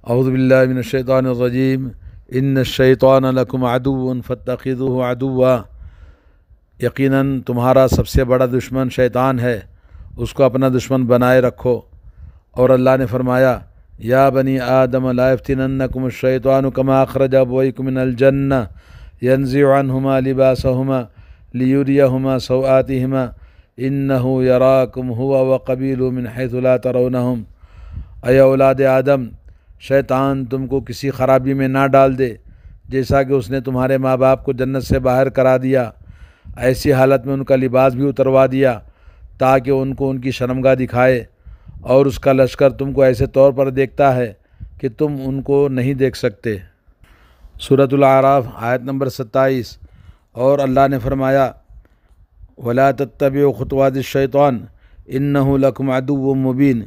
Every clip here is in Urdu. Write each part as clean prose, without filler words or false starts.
اعوذ باللہ من الشیطان الرجیم ان الشیطان لکم عدو فاتخذوہ عدوا، یقیناً تمہارا سب سے بڑا دشمن شیطان ہے، اس کو اپنا دشمن بنائے رکھو۔ اور اللہ نے فرمایا یا بنی آدم لا یفتننکم الشیطان کما اخرج ابویکم من الجنہ ینزع عنہما لباسہما لیریہما سوآتہما انہ یراکم هو وقبیلہ من حیث لا ترونہم۔ اے اولاد آدم، شیطان تم کو کسی خرابی میں نہ ڈال دے جیسا کہ اس نے تمہارے ماں باپ کو جنت سے باہر کرا دیا، ایسی حالت میں ان کا لباس بھی اتروا دیا تاکہ ان کو ان کی شرمگاہ دکھائے، اور اس کا لشکر تم کو ایسے طور پر دیکھتا ہے کہ تم ان کو نہیں دیکھ سکتے۔ سورۃ الاعراف آیت نمبر 27۔ اور اللہ نے فرمایا وَلَا تَتَّبِعُوا خُطُوَاتِ الشَّيْطَانِ إِنَّهُ لَكُمْ عَدُوٌّ مُّبِينٌ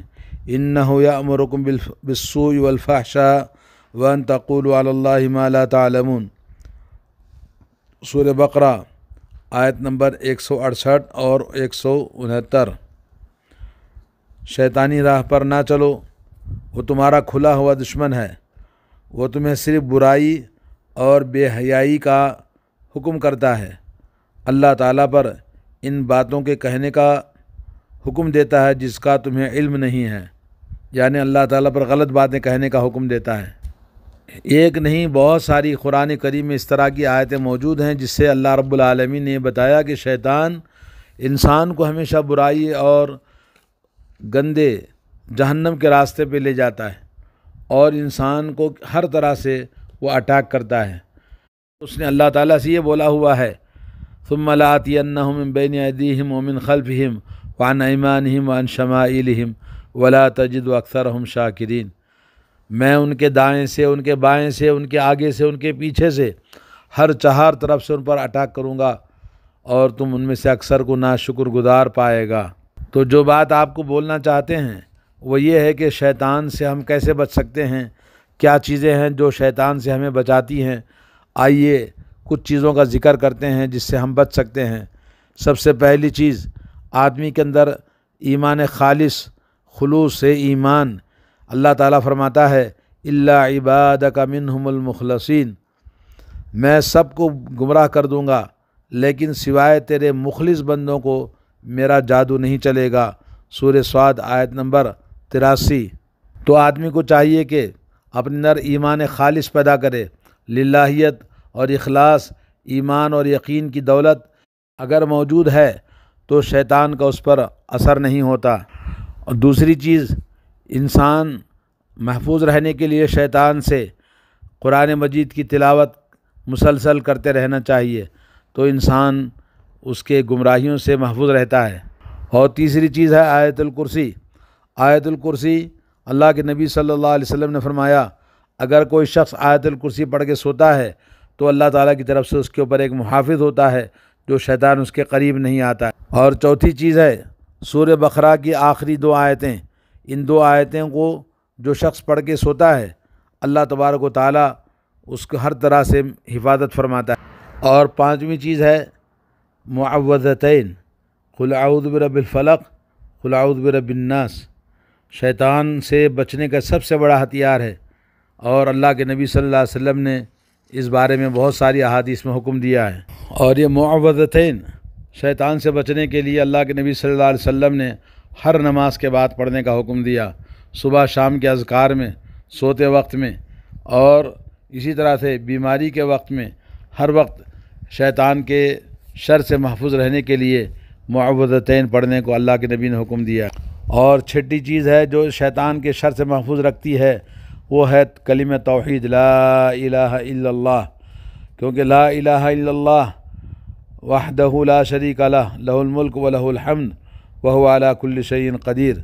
إِنَّهُ يَأْمُرُكُم بِالسُّوءِ وَالْفَحْشَاءِ وَأَن تَقُولُوا عَلَى اللَّهِ مَا لَا تَعْلَمُونَ۔ سورہ بقرہ آیت نمبر 168 اور 169۔ شیطانی راہ پر نہ چلو، وہ تمہارا کھلا ہوا دشمن ہے، وہ تمہیں صرف برائی اور بے حیائی کا حکم کرتا ہے، اللہ تعالیٰ پر ان باتوں کے کہنے کا حکم دیتا ہے جس کا تمہیں علم نہیں ہے، یعنی اللہ تعالیٰ پر غلط باتیں کہنے کا حکم دیتا ہے۔ ایک نہیں بہت ساری قرآن کریم میں اس طرح کی آیتیں موجود ہیں جس سے اللہ رب العالمین نے بتایا کہ شیطان انسان کو ہمیشہ برائی اور گندے جہنم کے راستے پہ لے جاتا ہے، اور انسان کو ہر طرح سے وہ اٹیک کرتا ہے۔ اس نے اللہ تعالیٰ سے یہ بولا ہوا ہے ثم لآتینہم من بین ایدیہم ومن خلفہم وعن ایمانہم وعن شمائلہم ولا تجد اکثرہم شاکرین۔ میں ان کے دائیں سے، ان کے بائیں سے، ان کے آگے سے، ان کے پیچھے سے، ہر چہار طرف سے ان پر اٹیک کروں گا، اور تم ان میں سے اکثر کو ناشکر گزار پائے گا۔ تو جو بات آپ کو بولنا چاہتے ہیں وہ یہ ہے کہ شیطان سے ہم کیسے بچ سکتے ہیں، کیا چیزیں ہیں جو شیطان سے ہمیں بچاتی ہیں۔ آئیے کچھ چیزوں کا ذکر کرتے ہیں جس سے ہم بچ سکتے ہیں۔ سب سے پہلی چیز، آدمی کے اندر ایمان خالص، خلوص سے ایمان۔ اللہ تعالیٰ فرماتا ہے الا عبادک منہم المخلصین، میں سب کو گمراہ کر دوں گا لیکن سوائے تیرے مخلص بندوں کو میرا جادو نہیں چلے گا۔ سورہ صاد آیت نمبر 83۔ تو آدمی کو چاہیے کہ اپنے اندر ایمان خالص پیدا کرے، للہیت اور اخلاص، ایمان اور یقین کی دولت اگر موجود ہے تو شیطان کا اس پر اثر نہیں ہوتا۔ اور دوسری چیز، انسان محفوظ رہنے کے لیے شیطان سے قرآن مجید کی تلاوت مسلسل کرتے رہنا چاہیے، تو انسان اس کے گمراہیوں سے محفوظ رہتا ہے۔ اور تیسری چیز ہے آیت الکرسی۔ آیت الکرسی، اللہ کے نبی صلی اللہ علیہ وسلم نے فرمایا اگر کوئی شخص آیت الکرسی پڑھ کے سوتا ہے تو اللہ تعالیٰ کی طرف سے اس کے اوپر ایک محافظ ہوتا ہے جو شیطان اس کے قریب نہیں آتا ہے۔ اور چوتھی چیز ہے سورہ بقرہ کی آخری 2 آیتیں، ان 2 آیتیں کو جو شخص پڑھ کے سوتا ہے اللہ تبارک و تعالیٰ اس کو ہر طرح سے حفاظت فرماتا ہے۔ اور 5ویں چیز ہے معوذتین، قل اعوذ برب الفلق قل اعوذ برب الناس۔ شیطان سے بچنے کا سب سے بڑا ہتھیار ہے، اور اللہ کے نبی صلی اللہ علیہ وسلم نے اس بارے میں بہت ساری احادیث میں حکم دیا ہے۔ اور یہ معوذتین شیطان سے بچنے کے لیے اللہ کے نبی صلی اللہ علیہ وسلم نے ہر نماز کے بعد پڑھنے کا حکم دیا، صبح شام کے اذکار میں، سوتے وقت میں، اور اسی طرح سے بیماری کے وقت میں، ہر وقت شیطان کے شر سے محفوظ رہنے کے لیے معوذتین پڑھنے کو اللہ کے نبی نے حکم دیا۔ اور چھٹی چیز ہے جو شیطان کے شر سے محفوظ رکھتی ہے وہ ہے کلمہ توحید، لا الہ الا اللہ، کیونکہ لا الہ الا اللہ وحدہ لا شریک لہ لہ الملک و لہ الحمد وہو علی کل شیء قدیر۔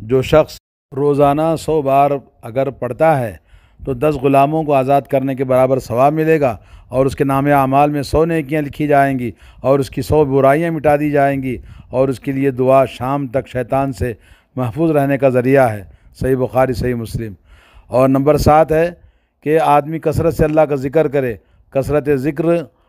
جو شخص روزانہ 100 بار اگر پڑھتا ہے تو 10 غلاموں کو آزاد کرنے کے برابر ثواب ملے گا، اور اس کے نام اعمال میں 100 نیکیاں لکھی جائیں گی، اور اس کی 100 برائیاں مٹا دی جائیں گی، اور اس کے لیے دعا شام تک شیطان سے محفوظ رہنے کا ذریعہ ہے۔ صحیح بخاری، صحیح مسلم۔ اور نمبر 7 ہے کہ آدمی کثرت سے اللہ کا ذکر کرے۔ کثرت ذکر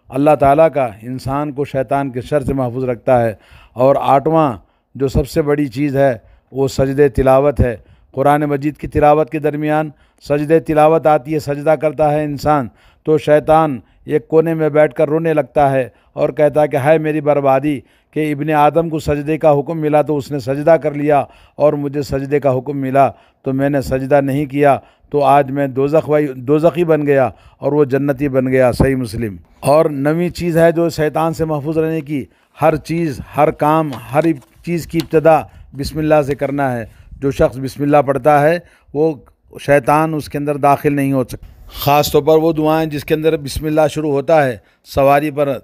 اللہ تعالیٰ کا انسان کو شیطان کے شر سے محفوظ رکھتا ہے۔ اور 8واں جو سب سے بڑی چیز ہے وہ سجدہ تلاوت ہے۔ قرآن مجید کی تلاوت کے درمیان سجدے تلاوت آتی ہے، سجدہ کرتا ہے انسان تو شیطان ایک کونے میں بیٹھ کر رونے لگتا ہے اور کہتا ہے کہ ہائے میری بربادی کہ ابن آدم کو سجدے کا حکم ملا تو اس نے سجدہ کر لیا، اور مجھے سجدے کا حکم ملا تو میں نے سجدہ نہیں کیا، تو آج میں دوزخی بن گیا اور وہ جنتی بن گیا۔ صحیح مسلم۔ اور نویں چیز ہے جو شیطان سے محفوظ رہنے کی، ہر چیز، ہر کام، ہر چیز کی ابتدا بسم اللہ سے کرنا ہے۔ جو شخص بسم اللہ پڑھتا ہے وہ شیطان اس کے اندر داخل نہیں ہو سکتا۔ خاص طور پر وہ دعائیں جس کے اندر بسم اللہ شروع ہوتا ہے، سواری پر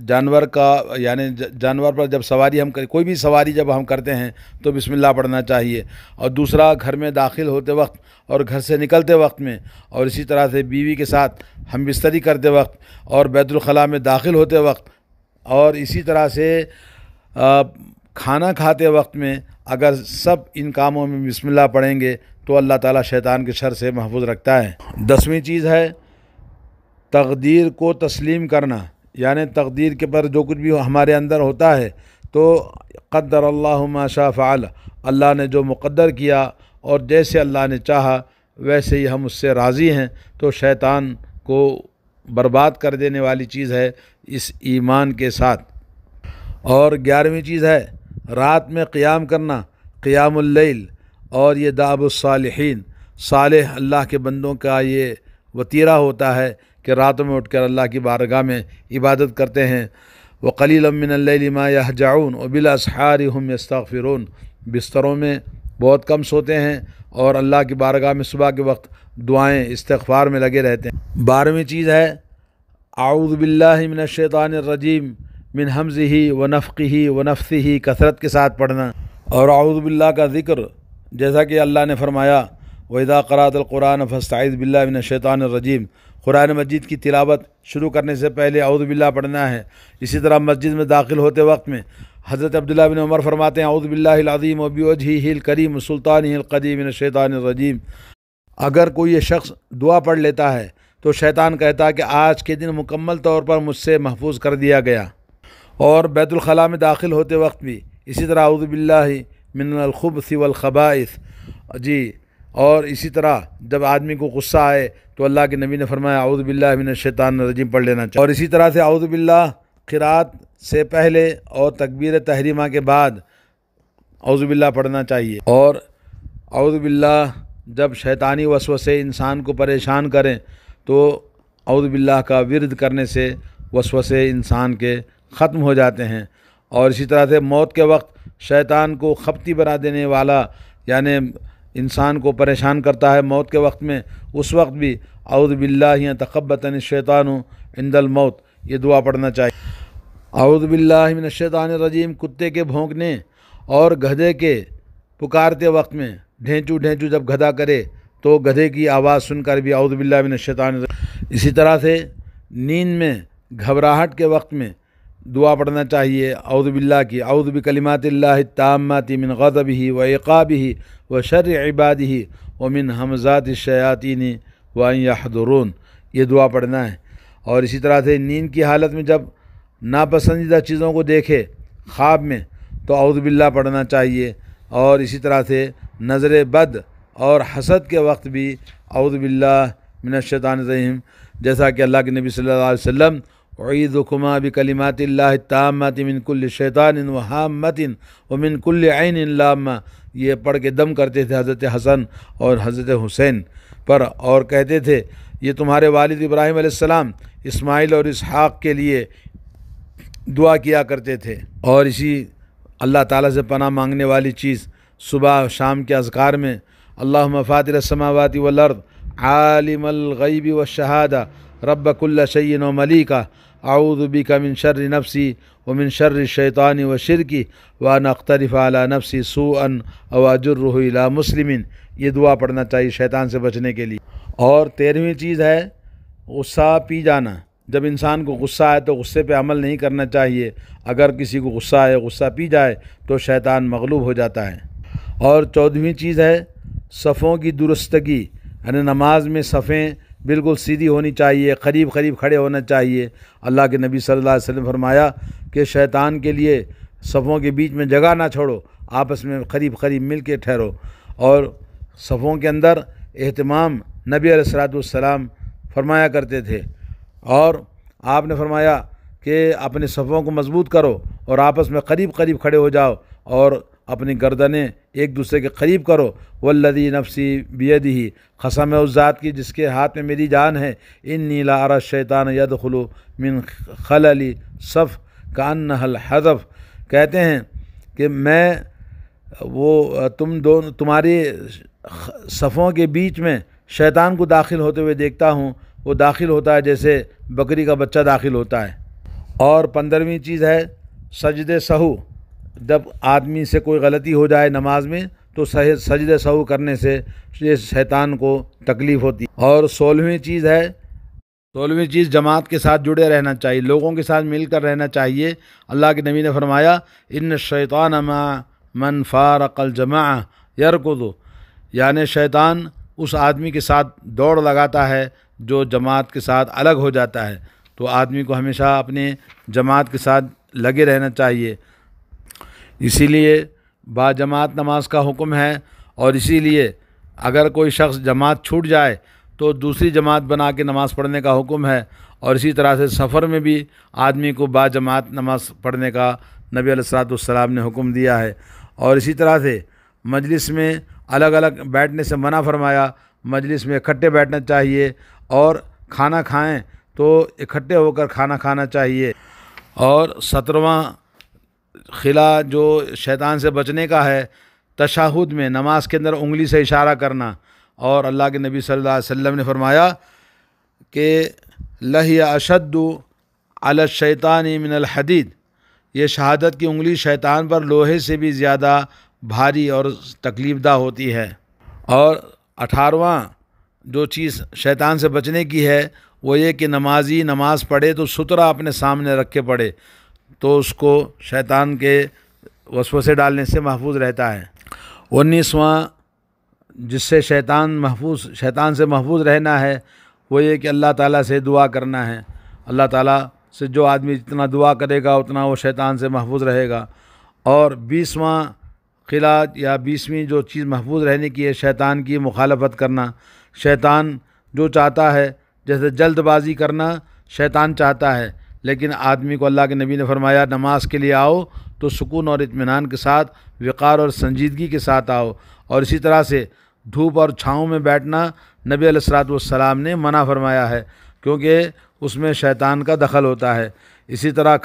جانور کا، یعنی جانور پر جب سواری ہم کوئی بھی سواری جب ہم کرتے ہیں تو بسم اللہ پڑھنا چاہیے، اور دوسرا گھر میں داخل ہوتے وقت اور گھر سے نکلتے وقت میں، اور اسی طرح سے بیوی کے ساتھ ہم بستری کرتے وقت اور بیت الخلاء میں داخل ہوتے وقت، اور اسی طرح سے کھانا کھاتے وقت میں اگر سب ان کاموں میں بسم اللہ پڑھیں گے تو اللہ تعالیٰ شیطان کے شر سے محفوظ رکھتا ہے۔ 10ویں چیز ہے تقدیر کو تسلیم کرنا، یعنی تقدیر کے پر جو کچھ بھی ہمارے اندر ہوتا ہے تو قدر اللہ ما شاء فعل، اللہ نے جو مقدر کیا اور جیسے اللہ نے چاہا ویسے ہی ہم اس سے راضی ہیں، تو شیطان کو برباد کر دینے والی چیز ہے اس ایمان کے ساتھ۔ اور 11ویں چیز ہے رات میں قیام کرنا، قیام اللیل، اور یہ دأب الصالحین، صالح اللہ کے بندوں کا یہ وتیرہ ہوتا ہے کہ راتوں میں اٹھ کر اللہ کی بارگاہ میں عبادت کرتے ہیں۔ وَقَلِيلًا مِّنَ اللَّيْلِ مَا يَهْجَعُونَ وَبِالْأَسْحَارِ هُمْ يَسْتَغْفِرُونَ، بستروں میں بہت کم سوتے ہیں اور اللہ کی بارگاہ میں صبح کے وقت دعائیں استغفار میں لگے رہتے ہیں۔ 12ویں چیز ہے اعوذ باللہ من الشیطان الرجیم من حمزہ ونفخہ ونفثہ، کثرت کے ساتھ پڑھنا۔ اور اعوذ باللہ کا ذکر جیسا کہ اللہ نے فرمایا وَإِذَا قَرَأْتَ الْقُرْآنَ فَاسْتَعِذْ بِاللَّهِ مِنَ الشَّيْطَانِ الرَّجِيمِ، قرآن مجید کی تلاوت شروع کرنے سے پہلے اعوذ باللہ پڑھنا ہے۔ اسی طرح مسجد میں داخل ہوتے وقت میں حضرت عبداللہ بن عمر فرماتے ہیں اعوذ باللہ العظیم وبوجہہ الکریم سلطانہ القدیم من الشیطان الرجیم۔ اگر کوئی یہ شخص دعا پڑھ لیتا ہے تو شیطان کہتا ہے کہ آج کے دن مکمل طور پر مجھ سے محفوظ کر دیا گیا۔ اور بیت الخلاء میں داخل ہوتے وقت بھی اسی طرح اعوذ باللہ من الخبث والخبائث، جی۔ اور اسی طرح جب آدمی کو غصہ آئے تو اللہ کے نبی نے فرمایا اعوذ باللہ من الشیطان الرجیم پڑھ لینا چاہیے۔ اور اسی طرح سے اعوذ باللہ قرات سے پہلے اور تکبیر تحریمہ کے بعد اعوذ باللہ پڑھنا چاہیے۔ اور اعوذ باللہ جب شیطانی وسوسے انسان کو پریشان کریں تو اعوذ باللہ کا ورد کرنے سے وسوسے انسان کے ختم ہو جاتے ہیں۔ اور اسی طرح سے موت کے وقت شیطان کو خپتی بنا دینے والا، یعنی انسان کو پریشان کرتا ہے موت کے وقت میں، اس وقت بھی اعوذ باللہ یتخبطنی الشیطان عند الموت، یہ دعا پڑھنا چاہیے۔ اعوذ باللہ من الشیطان الرجیم کتے کے بھونکنے اور گدھے کے پکارتے وقت میں ڈھینچو ڈھینچو جب گدھا کرے تو گدھے کی آواز سن کر بھی اعوذ باللہ من الشیطان الرجیم۔ اسی طرح سے نیند میں گھبراہٹ کے وقت میں دعا پڑھنا چاہیے اعوذ باللہ کی، اعوذ بکلمات اللہ التامات من غضبہ وعقابہ وشر عبادہ ومن ہمزات الشیاطین وان یحضرون، یہ دعا پڑھنا ہے۔ اور اسی طرح سے نیند کی حالت میں جب ناپسندیدہ چیزوں کو دیکھے خواب میں تو اعوذ باللہ پڑھنا چاہیے۔ اور اسی طرح سے نظر بد اور حسد کے وقت بھی اعوذ باللہ من الشیطان الرجیم، جیسا کہ اللہ کے نبی صلی اللہ علیہ وسلم اعیذکما بکلمات اللہ التامات من کل شیطان وہامۃ ومن کل عین لامہ، یہ پڑھ کے دم کرتے تھے حضرت حسن اور حضرت حسین پر، اور کہتے تھے یہ تمہارے والد ابراہیم علیہ السلام اسماعیل اور اسحاق کے لیے دعا کیا کرتے تھے۔ اور اسی اللہ تعالیٰ سے پناہ مانگنے والی چیز صبح شام کے اذکار میں اللہم فاطر السماوات والارض عالم الغیب والشہادہ رب کل شیء وملیکہ اعوذ بک من شر نفسی ومن شر الشیطان وشرکی وان اقترف علی نفسی سوءا او اجرہ الی مسلم، یہ دعا پڑھنا چاہیے شیطان سے بچنے کے لیے۔ اور 13ویں چیز ہے غصہ پی جانا، جب انسان کو غصہ آئے تو غصے پہ عمل نہیں کرنا چاہیے، اگر کسی کو غصہ آئے غصہ پی جائے تو شیطان مغلوب ہو جاتا ہے۔ اور 14ویں چیز ہے صفوں کی درستگی، یعنی نماز میں صفیں بالکل سیدھی ہونی چاہیے، قریب قریب کھڑے ہونا چاہیے۔ اللہ کے نبی صلی اللہ علیہ وسلم فرمایا کہ شیطان کے لیے صفوں کے بیچ میں جگہ نہ چھوڑو، آپس میں قریب قریب مل کے ٹھہرو۔ اور صفوں کے اندر اہتمام نبی علیہ الصلوۃ والسلام فرمایا کرتے تھے، اور آپ نے فرمایا کہ اپنے صفوں کو مضبوط کرو اور آپس میں قریب قریب کھڑے ہو جاؤ اور اپنی گردنیں ایک دوسرے کے قریب کرو۔ والذی نفسی بیدہ، قسم ہے اس ذات کی جس کے ہاتھ میں میری جان ہے، انی لا اری الشیطان یدخل من خلل صف کانہ الحذف، کہتے ہیں کہ میں تمہاری صفوں کے بیچ میں شیطان کو داخل ہوتے ہوئے دیکھتا ہوں، وہ داخل ہوتا ہے جیسے بکری کا بچہ داخل ہوتا ہے۔ اور 15ویں چیز ہے سجدِ سہو، جب آدمی سے کوئی غلطی ہو جائے نماز میں تو سجدِ سہو کرنے سے یہ شیطان کو تکلیف ہوتی ہے۔ اور 16ویں چیز جماعت کے ساتھ جڑے رہنا چاہیے، لوگوں کے ساتھ مل کر رہنا چاہیے۔ اللہ کے نبی نے فرمایا ان الشیطان مع من فارق الجماعہ یرکض، یعنی شیطان اس آدمی کے ساتھ دوڑ لگاتا ہے جو جماعت کے ساتھ الگ ہو جاتا ہے، تو آدمی کو ہمیشہ اپنے جماعت کے ساتھ لگے رہنا چاہیے۔ اسی لیے با جماعت نماز کا حکم ہے، اور اسی لیے اگر کوئی شخص جماعت چھوٹ جائے تو دوسری جماعت بنا کے نماز پڑھنے کا حکم ہے، اور اسی طرح سے سفر میں بھی آدمی کو با جماعت نماز پڑھنے کا نبی علیہ الصلوۃ والسلام نے حکم دیا ہے۔ اور اسی طرح سے مجلس میں الگ الگ بیٹھنے سے منع فرمایا، مجلس میں اکٹھے بیٹھنا چاہیے، اور کھانا کھائیں تو اکٹھے ہو کر کھانا کھانا چاہیے۔ اور 17واں خلا جو شیطان سے بچنے کا ہے، تشہد میں نماز کے اندر انگلی سے اشارہ کرنا، اور اللہ کے نبی صلی اللہ علیہ وسلم نے فرمایا کہ لہی اشد علی الشیطان من الحدید، یہ شہادت کی انگلی شیطان پر لوہے سے بھی زیادہ بھاری اور تکلیف دہ ہوتی ہے۔ اور 18واں جو چیز شیطان سے بچنے کی ہے وہ یہ کہ نمازی نماز پڑھے تو سترہ اپنے سامنے رکھ کے پڑھے، تو اس کو شیطان کے وسوسے ڈالنے سے محفوظ رہتا ہے۔ 19واں جس سے شیطان سے محفوظ رہنا ہے وہ یہ کہ اللہ تعالیٰ سے دعا کرنا ہے۔ اللہ تعالیٰ سے جو آدمی جتنا دعا کرے گا اتنا وہ شیطان سے محفوظ رہے گا۔ اور 20واں قلعہ یا 20ویں جو چیز محفوظ رہنے کی ہے، شیطان کی مخالفت کرنا۔ شیطان جو چاہتا ہے، جیسے جلد بازی کرنا شیطان چاہتا ہے، لیکن آدمی کو اللہ کے نبی نے فرمایا نماز کے لیے آؤ تو سکون اور اطمینان کے ساتھ، وقار اور سنجیدگی کے ساتھ آؤ۔ اور اسی طرح سے دھوپ اور چھاؤں میں بیٹھنا نبی علیہ الصلوۃ والسلام نے منع فرمایا ہے، کیونکہ اس میں شیطان کا دخل ہوتا ہے۔ اسی طرح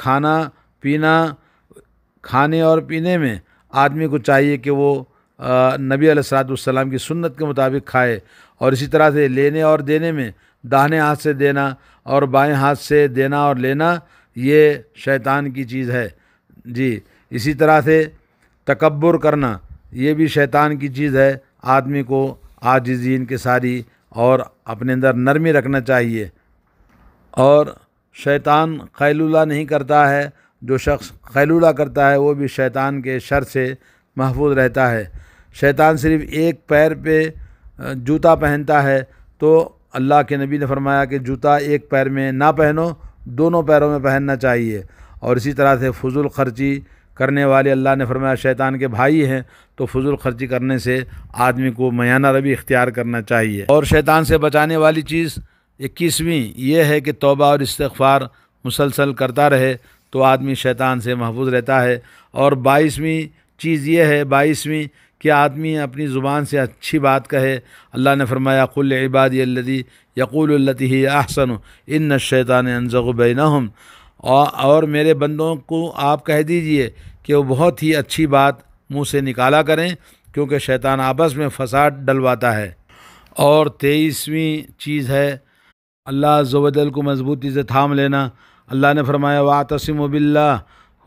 کھانے اور پینے میں آدمی کو چاہیے کہ وہ نبی علیہ الصلوۃ والسلام کی سنت کے مطابق کھائے۔ اور اسی طرح سے لینے اور دینے میں داہنے ہاتھ سے دینا اور بائیں ہاتھ سے دینا اور لینا یہ شیطان کی چیز ہے جی۔ اسی طرح سے تکبر کرنا یہ بھی شیطان کی چیز ہے، آدمی کو عاجزی کے ساری اور اپنے اندر نرمی رکھنا چاہیے۔ اور شیطان قیلولہ نہیں کرتا ہے، جو شخص قیلولہ کرتا ہے وہ بھی شیطان کے شر سے محفوظ رہتا ہے۔ شیطان صرف ایک پیر پہ جوتا پہنتا ہے، تو اللہ کے نبی نے فرمایا کہ جوتا ایک پیر میں نہ پہنو، دونوں پیروں میں پہننا چاہیے۔ اور اسی طرح سے فضول خرچی کرنے والے اللہ نے فرمایا شیطان کے بھائی ہیں، تو فضول خرچی کرنے سے آدمی کو میانہ روی اختیار کرنا چاہیے۔ اور شیطان سے بچانے والی چیز 21ویں یہ ہے کہ توبہ اور استغفار مسلسل کرتا رہے تو آدمی شیطان سے محفوظ رہتا ہے۔ اور 22ویں چیز یہ ہے، 22ویں کہ آدمی اپنی زبان سے اچھی بات کہے۔ اللہ نے فرمایا قل عبادی الذی یقول التی ہی احسن ان الشیطان ینزغ بینہم، اور میرے بندوں کو آپ کہہ دیجئے کہ وہ بہت ہی اچھی بات منہ سے نکالا کریں، کیونکہ شیطان آپس میں فساد ڈلواتا ہے۔ اور 23ویں چیز ہے اللہ عز و جل کو مضبوطی سے تھام لینا۔ اللہ نے فرمایا واعتصموا باللہ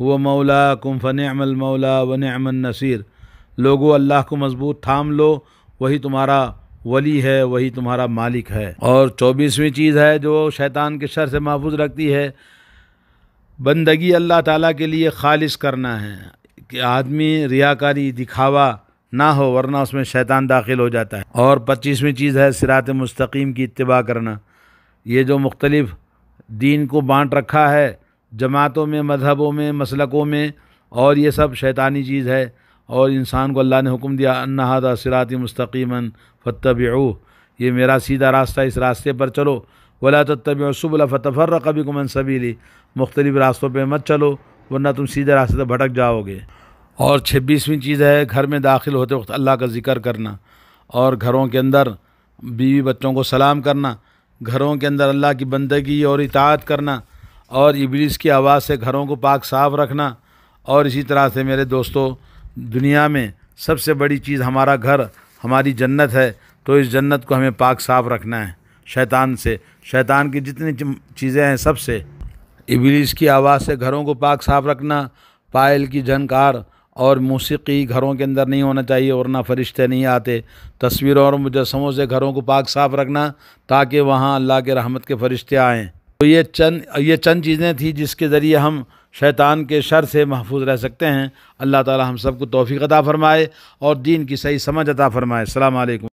هو مولاکم فنعم المولا ونعم النصیر، لوگو اللہ کو مضبوط تھام لو، وہی تمہارا ولی ہے، وہی تمہارا مالک ہے۔ اور 24ویں چیز ہے جو شیطان کے شر سے محفوظ رکھتی ہے، بندگی اللہ تعالیٰ کے لیے خالص کرنا ہے، کہ آدمی ریاکاری دکھاوا نہ ہو، ورنہ اس میں شیطان داخل ہو جاتا ہے۔ اور 25ویں چیز ہے صراط مستقیم کی اتباع کرنا۔ یہ جو مختلف دین کو بانٹ رکھا ہے جماعتوں میں، مذہبوں میں، مسلکوں میں، اور یہ سب شیطانی چیز ہے، اور انسان کو اللہ نے حکم دیا ان ھذا صراطی مستقیما فاتبعوہ، یہ میرا سیدھا راستہ، اس راستے پر چلو، ولا تتبعوا السبل فتفرق بکم عن سبیلی، مختلف راستوں پہ مت چلو ورنہ تم سیدھے راستے سے بھٹک جاؤ گے۔ اور 26ویں چیز ہے گھر میں داخل ہوتے وقت اللہ کا ذکر کرنا، اور گھروں کے اندر بیوی بچوں کو سلام کرنا، گھروں کے اندر اللہ کی بندگی اور اطاعت کرنا، اور ابلیس کی آواز سے گھروں کو پاک صاف رکھنا۔ اور اسی طرح سے میرے دوستو، دنیا میں سب سے بڑی چیز ہمارا گھر، ہماری جنت ہے، تو اس جنت کو ہمیں پاک صاف رکھنا ہے شیطان سے، شیطان کی جتنی چیزیں ہیں سب سے، ابلیس کی آواز سے گھروں کو پاک صاف رکھنا، پائل کی جھنکار اور موسیقی گھروں کے اندر نہیں ہونا چاہیے، ورنہ فرشتے نہیں آتے، تصویروں اور مجسموں سے گھروں کو پاک صاف رکھنا تاکہ وہاں اللہ کے رحمت کے فرشتے آئیں۔ تو یہ چند چیزیں تھیں جس کے ذریعے ہم شیطان کے شر سے محفوظ رہ سکتے ہیں۔ اللہ تعالی ہم سب کو توفیق عطا فرمائے اور دین کی صحیح سمجھ عطا فرمائے۔ السلام علیکم۔